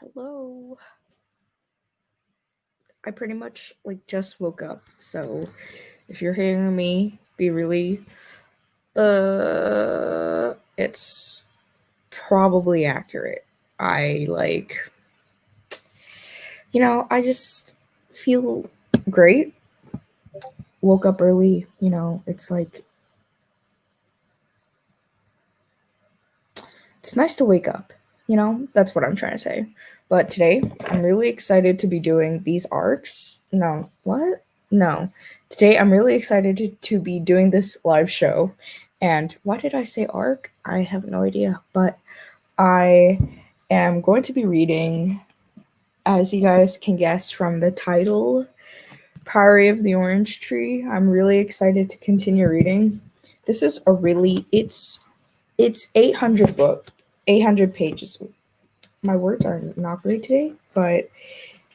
Hello. I pretty much just woke up, so if you're hearing me be really it's probably accurate. I I just feel great. Woke up early, it's it's nice to wake up. That's what I'm trying to say. But today, I'm really excited to be doing these arcs. No, what? No. Today, I'm really excited to be doing this live show. And why did I say arc? I have no idea. But I am going to be reading, as you guys can guess from the title, Priory of the Orange Tree. I'm really excited to continue reading. This is it's 800 pages. My words are not great today, but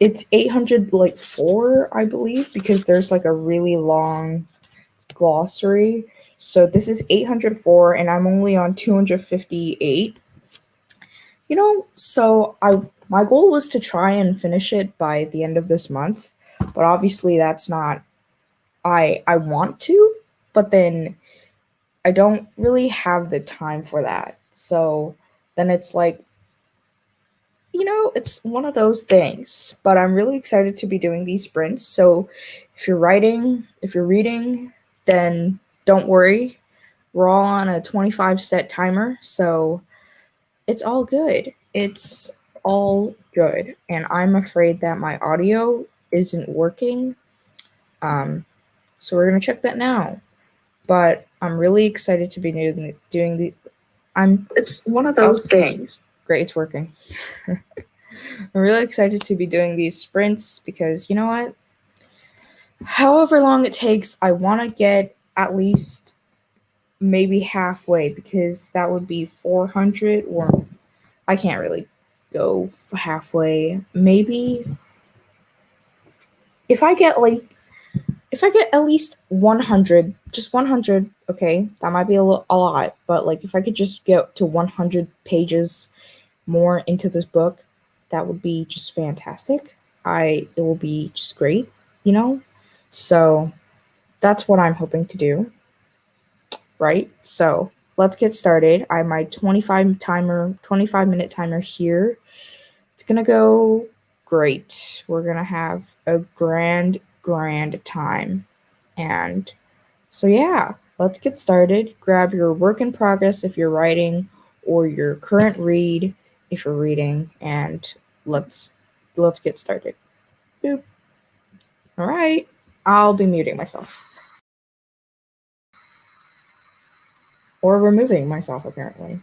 it's 800 four, I believe, because there's a really long glossary. So this is 804 and I'm only on 258. So I my goal was to try and finish it by the end of this month, but obviously that's not I want to, but then I don't really have the time for that. So then it's it's one of those things, but I'm really excited to be doing these sprints. So if you're reading, then don't worry. We're all on a 25 set timer, so it's all good. It's all good. And I'm afraid that my audio isn't working. So we're going to check that now. But I'm really excited to be doing the it's one of those things. Great, it's working. I'm really excited to be doing these sprints because you know what? However long it takes, I want to get at least maybe halfway because that would be 400, or I can't really go halfway. Maybe if I get if I get at least 100, just 100, okay, that might be a lot, but if I could just get to 100 pages more into this book, that would be just fantastic. It will be just great, you know? So that's what I'm hoping to do, right? So let's get started. I have my 25-minute timer here. It's gonna go great. We're gonna have a grand time. And so yeah, let's get started. Grab your work in progress if you're writing, or your current read if you're reading, and let's get started. Boop. All right. I'll be muting myself. Or removing myself, apparently.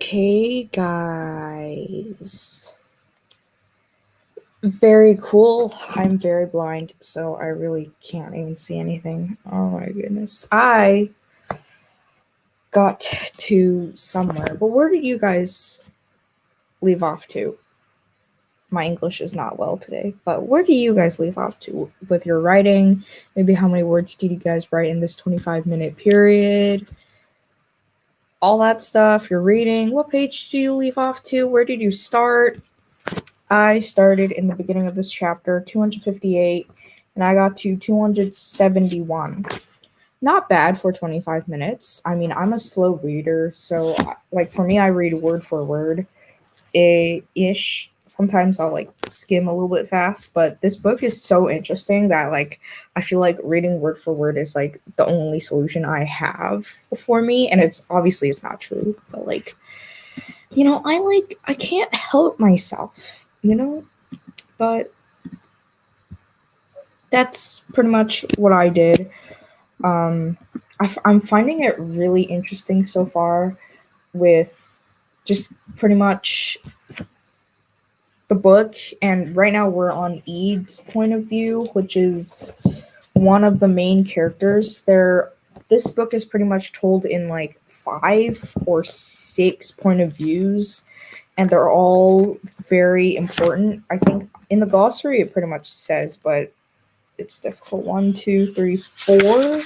Okay, guys. Very cool. I'm very blind, so I really can't even see anything. Oh my goodness. I got to somewhere. But where did you guys leave off to? My English is not well today, but where do you guys leave off to with your writing? Maybe how many words did you guys write in this 25-minute period? All that stuff. Your reading. What page do you leave off to? Where did you start? I started in the beginning of this chapter, 258, and I got to 271. Not bad for 25 minutes. I mean, I'm a slow reader, so like for me, I read word for word ish. Sometimes I'll like skim a little bit fast, but this book is so interesting that like I feel like reading word for word is like the only solution I have for me, and it's obviously it's not true, but like I can't help myself, but that's pretty much what I did. I'm finding it really interesting so far with just pretty much the book. And right now we're on Ede's point of view, which is one of the main characters. This book is pretty much told in like 5 or 6 point of views, and they're all very important. I think in the glossary it pretty much says, but it's difficult. 1, 2, 3, 4,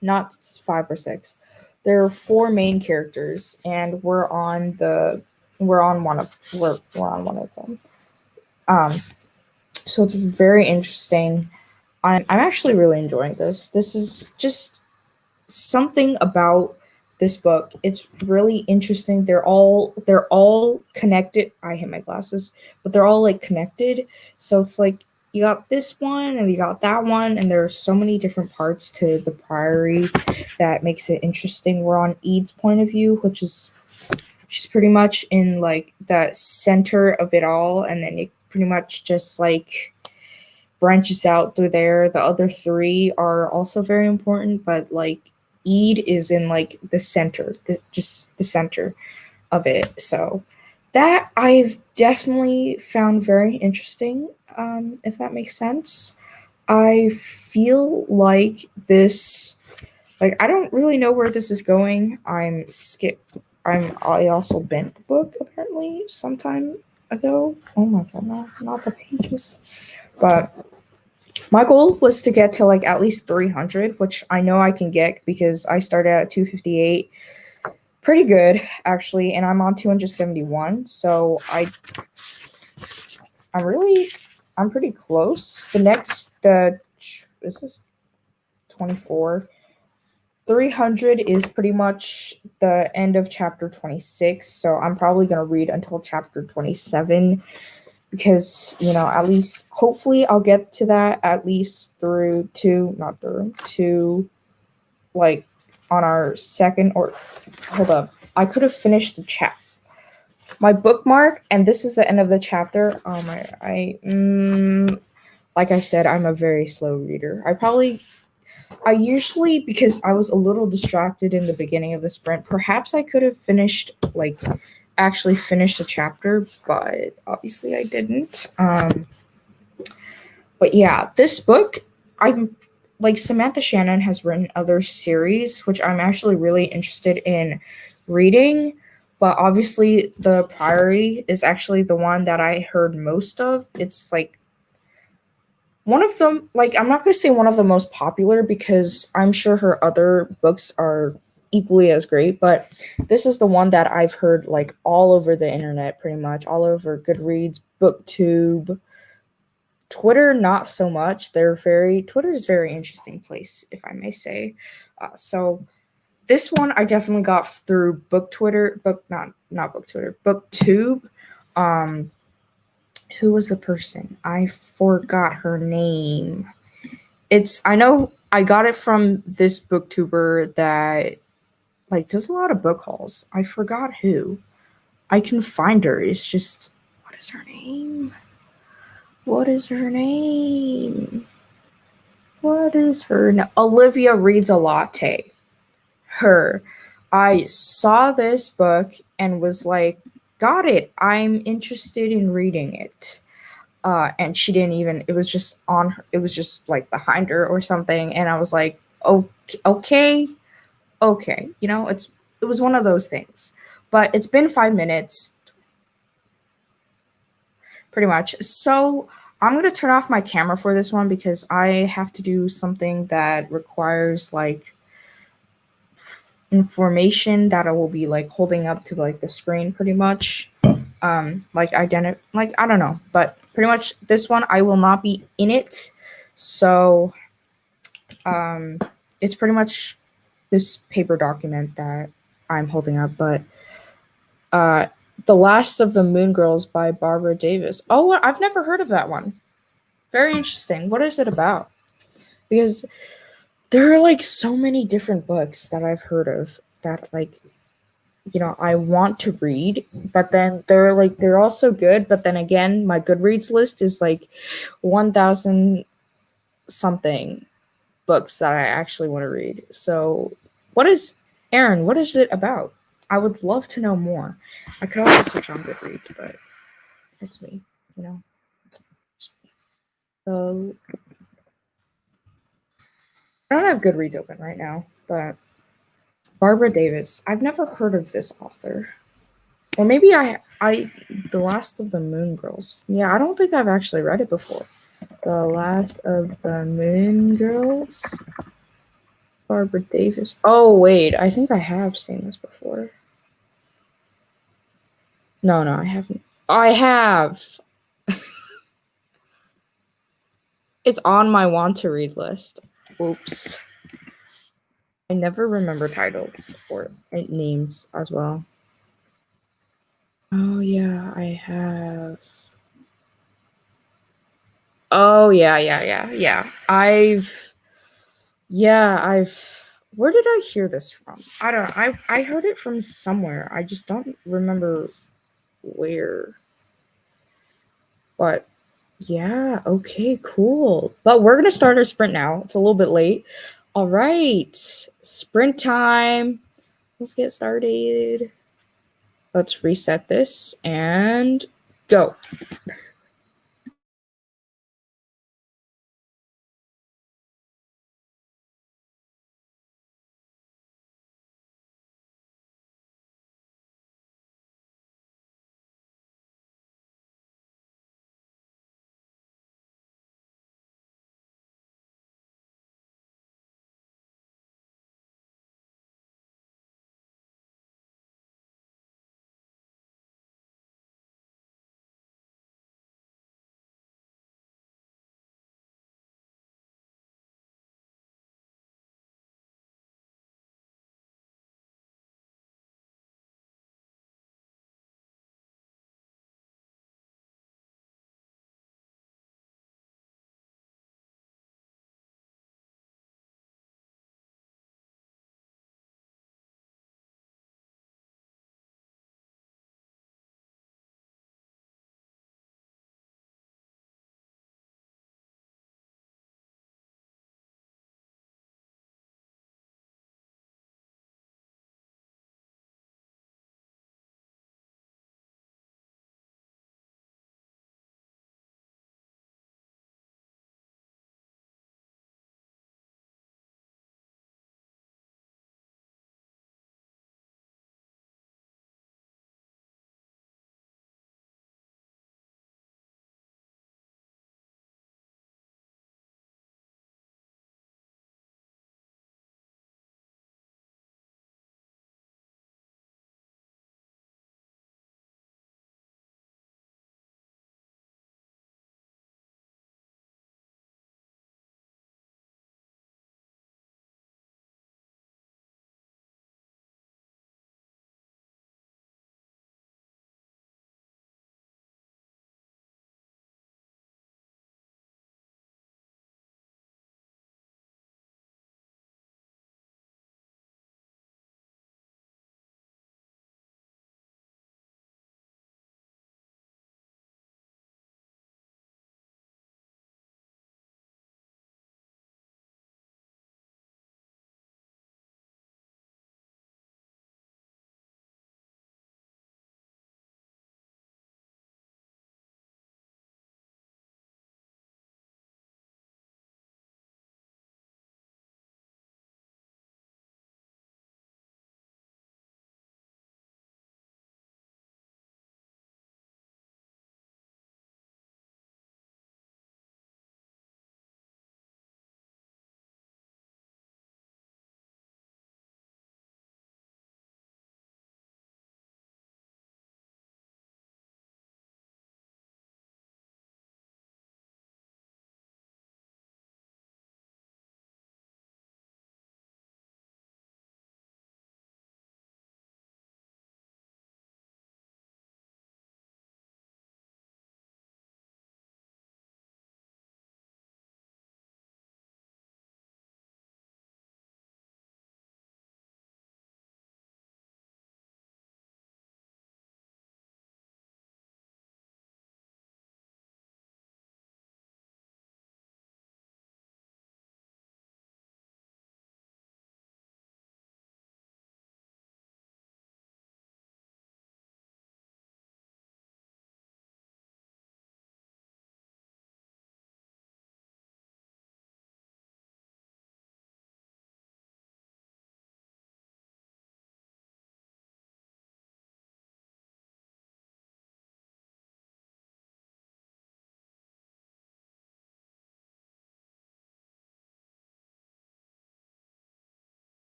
not 5 or 6. There are 4 main characters, and we're on one of them. So it's very interesting. I'm actually really enjoying this. This is just something about this book. It's really interesting. They're all connected. I hit my glasses, but they're all like connected. So it's like you got this one and you got that one, and there are so many different parts to the Priory that makes it interesting. We're on Ede's point of view, which is she's pretty much in like the center of it all, and then it pretty much just like branches out through there. The other 3 are also very important, but like Ede is in like the center, just the center of it. So that I've definitely found very interesting, if that makes sense. I feel like this, like I don't really know where this is going. I also bent the book apparently sometime ago. Oh my god, no, not the pages. But my goal was to get to like at least 300, which I know I can get because I started at 258. Pretty good actually, and I'm on 271. So I'm pretty close. This is 24. 300 is pretty much the end of chapter 26. So I'm probably going to read until chapter 27 because, at least hopefully I'll get to that at least like on our second or hold up. I could have finished the chat. My bookmark, and this is the end of the chapter. Like I said, I'm a very slow reader. I usually, because I was a little distracted in the beginning of the sprint, perhaps I could have actually finished a chapter, but obviously I didn't. But yeah, this book, I'm like Samantha Shannon has written other series, which I'm actually really interested in reading. But obviously, the Priory is actually the one that I heard most of. It's like one of them, like, I'm not going to say one of the most popular because I'm sure her other books are equally as great, but this is the one that I've heard like all over the internet, pretty much all over Goodreads, BookTube, Twitter, not so much. Twitter is a very interesting place, if I may say. So this one I definitely got through not book Twitter, BookTube. Who was the person? I forgot her name. I know I got it from this booktuber that like does a lot of book hauls. I forgot who. I can find her. It's just, what is her name? What is her name? What is her name? Olivia Reads a Latte. Her. I saw this book and was like, got it. I'm interested in reading it. And she didn't even, it was just on her, it was just like behind her or something. And I was like, okay, okay, okay. It was one of those things. But it's been 5 minutes, pretty much. So I'm going to turn off my camera for this one because I have to do something that requires like information that I will be like holding up to like the screen pretty much. Like like I don't know, but pretty much this one I will not be in it. So um it's pretty much this paper document that I'm holding up, but uh The Last of the Moon Girls by Barbara Davis. Oh, I've never heard of that one. Very interesting. What is it about? Because there are like so many different books that I've heard of that like I want to read, but then they're also good, but then again, my Goodreads list is like 1,000 something books that I actually want to read. So, what is Aaron, what is it about? I would love to know more. I could also search on Goodreads, but it's me, you know. So, I don't have Goodreads open right now, but Barbara Davis. I've never heard of this author. Or maybe I The Last of the Moon Girls. Yeah, I don't think I've actually read it before. The Last of the Moon Girls. Barbara Davis. Oh wait, I think I have seen this before. No, I haven't. I have. It's on my want to read list. Oops. I never remember titles or names as well. Oh yeah, I have. Oh yeah. I've where did I hear this from? I don't know. I heard it from somewhere. I just don't remember where. But yeah, okay, cool. But we're gonna start our sprint now. It's a little bit late. All right. Sprint time. Let's get started. Let's reset this and go.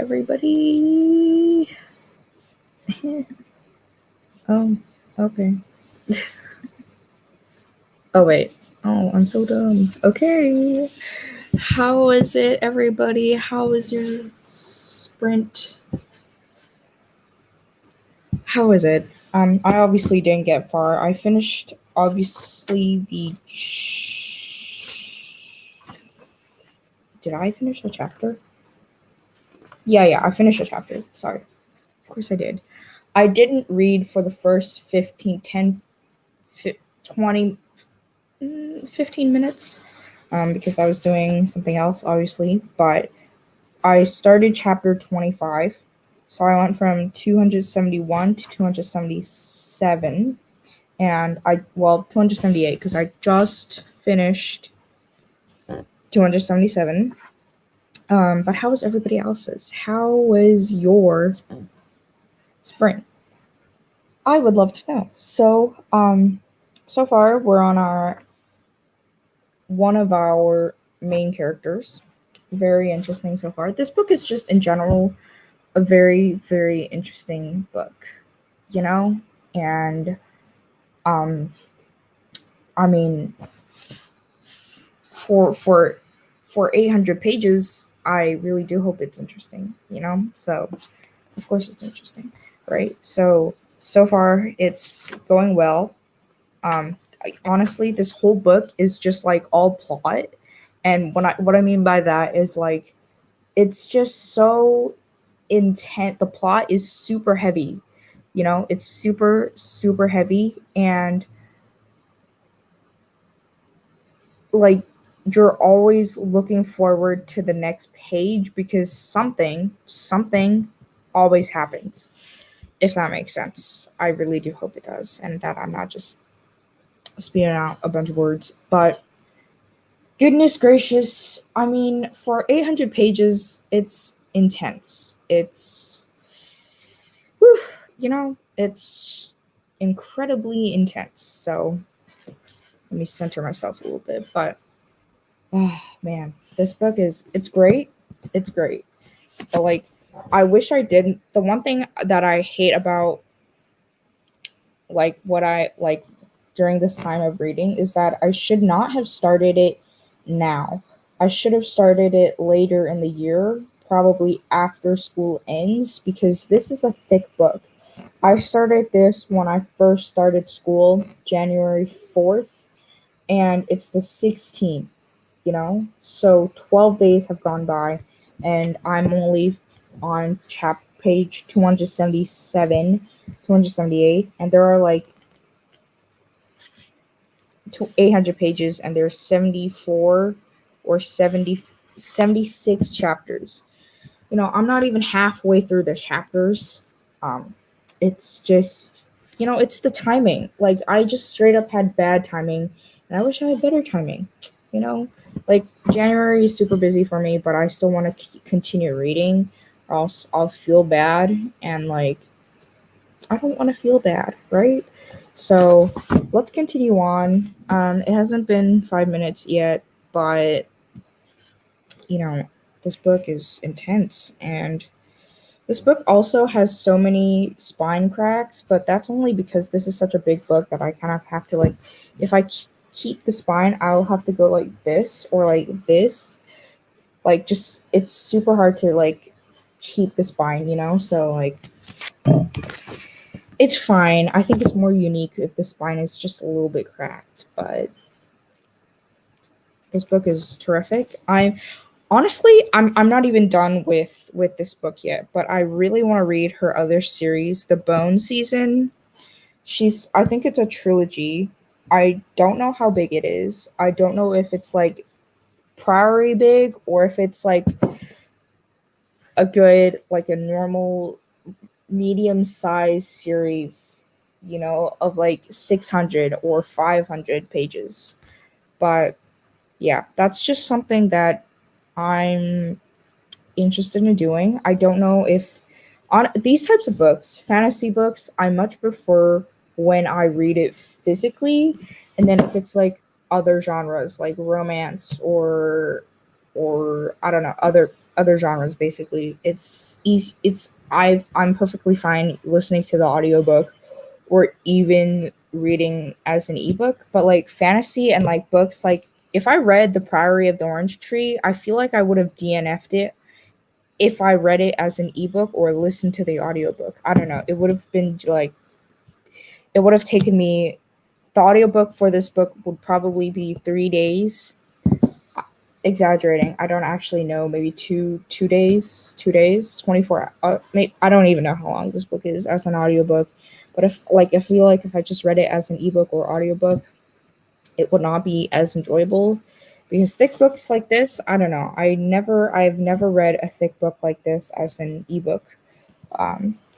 everybody? Oh, okay. Oh, wait. Oh, I'm so dumb. Okay. How is it, everybody? How is your sprint? How is it? I obviously didn't get far. I finished, obviously, Did I finish the chapter? Yeah, I finished the chapter. Sorry. Of course I did. I didn't read for the first 15, 10, 20, 15 minutes because I was doing something else, obviously. But I started chapter 25. So I went from 271 to 277. And 278 because I just finished 277. But how was everybody else's? How was your spring? I would love to know. So far we're on our one of our main characters. Very interesting so far. This book is just in general a very, very interesting book, you know? And um I mean for 800 pages, I really do hope it's interesting, you know? So of course it's interesting, right? So far it's going well. Honestly, this whole book is just like all plot, and what I mean by that is like it's just so intent. The plot is super heavy, you know. It's super super heavy, and like you're always looking forward to the next page because something always happens. If that makes sense, I really do hope it does, and that I'm not just spewing out a bunch of words, but goodness gracious, I mean, for 800 pages, it's intense. Whew, it's incredibly intense. So let me center myself a little bit. But, oh, man, this book it's great. It's great. But, like, I wish I didn't. The one thing that I hate about, like, what I, like, during this time of reading is that I should not have started it now. I should have started it later in the year, probably after school ends, because this is a thick book. I started this when I first started school, January 4th, and it's the 16th, you know? So 12 days have gone by, and I'm only on page 277, 278, and there are like 800 pages, and there's 74 or 76 chapters. You know, I'm not even halfway through the chapters. um it's just, it's the timing. Like, I just straight up had bad timing, and I wish I had better timing, you know. Like, January is super busy for me, but I still want to continue reading, or else I'll feel bad, and like, I don't want to feel bad, right? So let's continue on. It hasn't been 5 minutes yet, but this book is intense, and this book also has so many spine cracks, but that's only because this is such a big book that I kind of have to, like, if I keep the spine, I'll have to go like this or like this. Like, just, it's super hard to, like, keep the spine, So, like, it's fine. I think it's more unique if the spine is just a little bit cracked, but this book is terrific. I'm not even done with this book yet, but I really want to read her other series, The Bone Season. I think it's a trilogy. I don't know how big it is. I don't know if it's like Priory big, or if it's like a normal medium sized series, of like 600 or 500 pages. But yeah, that's just something that I'm interested in doing. I don't know if on these types of books, fantasy books, I much prefer when I read it physically, and then if it's like other genres like romance or I don't know, other other genres. Basically, it's easy. I'm perfectly fine listening to the audiobook or even reading as an ebook. But like fantasy and like books, like if I read The Priory of the Orange Tree, I feel like I would have DNF'd it if I read it as an ebook or listened to the audiobook. I don't know. It would have been like it would have taken me the audiobook for this book would probably be 3 days. Exaggerating. I don't actually know. Maybe 2 days, 24. Maybe, I don't even know how long this book is as an audiobook. But if like I feel like if I just read it as an ebook or audiobook, it would not be as enjoyable because thick books like this, I don't know. I've never read a thick book like this as an ebook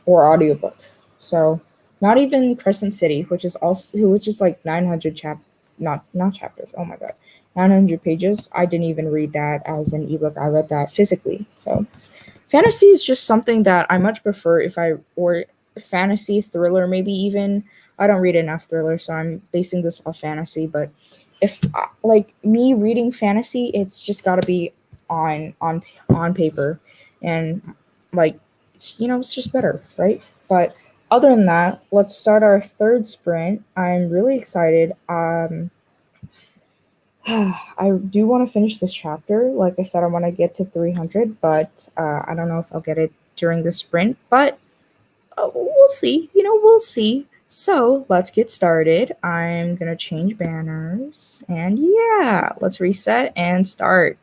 or audiobook. So not even Crescent City, which is like 900 not chapters. Oh my god, 900 pages. I didn't even read that as an ebook. I read that physically. So fantasy is just something that I much prefer if I or fantasy thriller maybe even. I don't read enough thriller, so I'm basing this off fantasy. But if like me reading fantasy, it's just got to be on paper, and like it's just better, right? But other than that, let's start our third sprint. I'm really excited. I do want to finish this chapter. Like I said, I want to get to 300, but I don't know if I'll get it during the sprint, but we'll see. We'll see. So let's get started. I'm going to change banners and yeah, let's reset and start.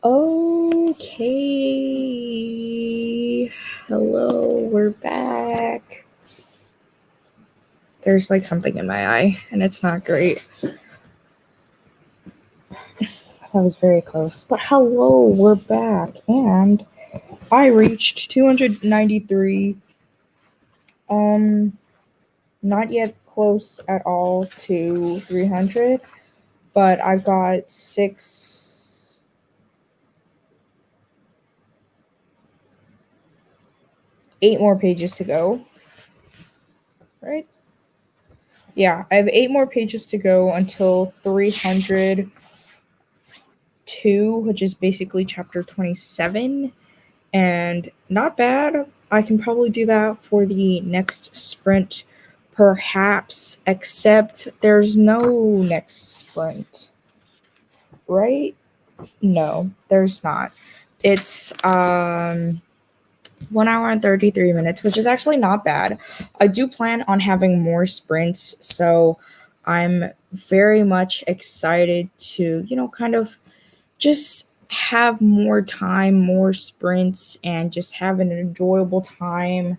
Okay. Hello, we're back. There's like something in my eye, and it's not great. That was very close. But hello, we're back. And I reached 293. Not yet close at all to 300, but I've got 8 more pages to go. Right? Yeah, I have 8 more pages to go until 302, which is basically chapter 27. And not bad. I can probably do that for the next sprint, perhaps, except there's no next sprint, right? No, there's not. It's 1 hour and 33 minutes, which is actually not bad. I do plan on having more sprints, so I'm very much excited to, kind of just have more time, more sprints, and just have an enjoyable time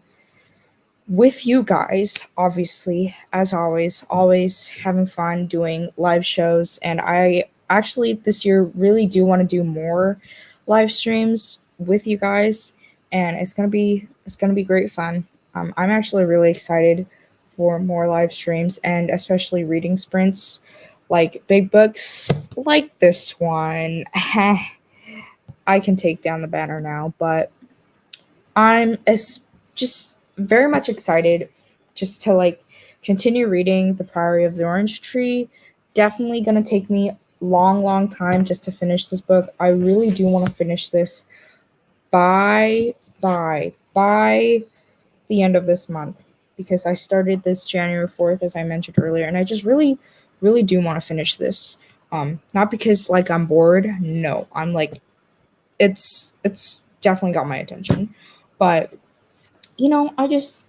with you guys, obviously, as always having fun doing live shows. And I actually this year really do want to do more live streams with you guys, and it's gonna be great fun. I'm actually really excited for more live streams, and especially reading sprints like big books like this one. I can take down the banner now, but just very much excited just to like continue reading The Priory of the Orange Tree. Definitely going to take me long time just to finish this book. I really do want to finish this by the end of this month, because I started this January 4th, as I mentioned earlier, and I just really do want to finish this. Not because like I'm bored. No, I'm like it's definitely got my attention. But I just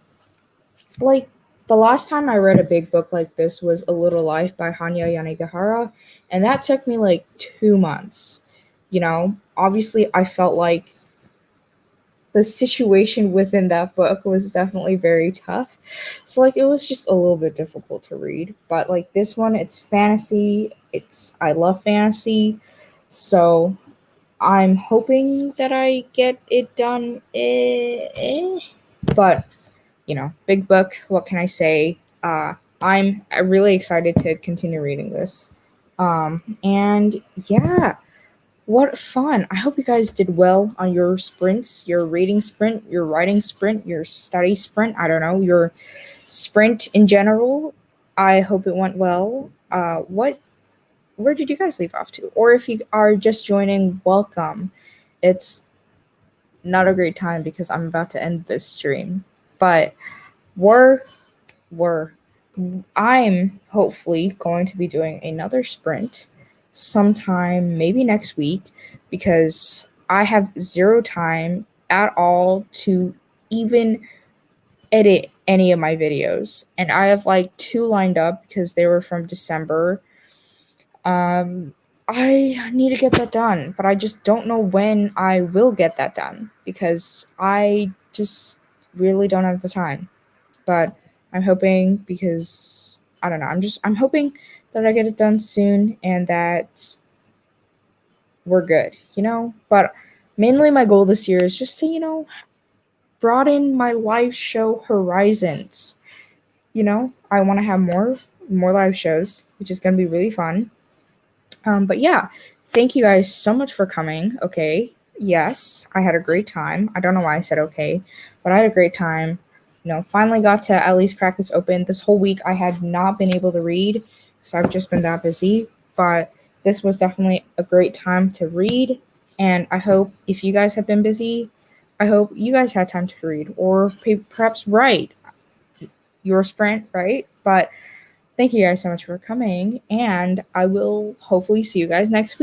like the last time I read a big book like this was A Little Life by Hanya Yanagihara, and that took me like 2 months. Obviously I felt like the situation within that book was definitely very tough. So like it was just a little bit difficult to read. But like this one, it's fantasy. I love fantasy. So I'm hoping that I get it done. But big book. What can I say? I'm really excited to continue reading this. And yeah, what fun! I hope you guys did well on your sprints, your reading sprint, your writing sprint, your study sprint. I don't know, your sprint in general. I hope it went well. Where did you guys leave off to? Or if you are just joining, welcome. It's not a great time because I'm about to end this stream. But we're I'm hopefully going to be doing another sprint sometime maybe next week, because I have zero time at all to even edit any of my videos, and I have like 2 lined up because they were from December. I need to get that done, but I just don't know when I will get that done because I just really don't have the time. But I'm hoping, because I don't know, I'm hoping that I get it done soon and that we're good, But mainly my goal this year is just to, broaden my live show horizons. I want to have more live shows, which is going to be really fun. But yeah, thank you guys so much for coming. Okay. Yes, I had a great time. I don't know why I said okay, but I had a great time. Finally got to at least crack this open. This whole week I had not been able to read because I've just been that busy, but this was definitely a great time to read. And I hope if you guys have been busy, I hope you guys had time to read or perhaps write your sprint, right? But thank you guys so much for coming, and I will hopefully see you guys next week.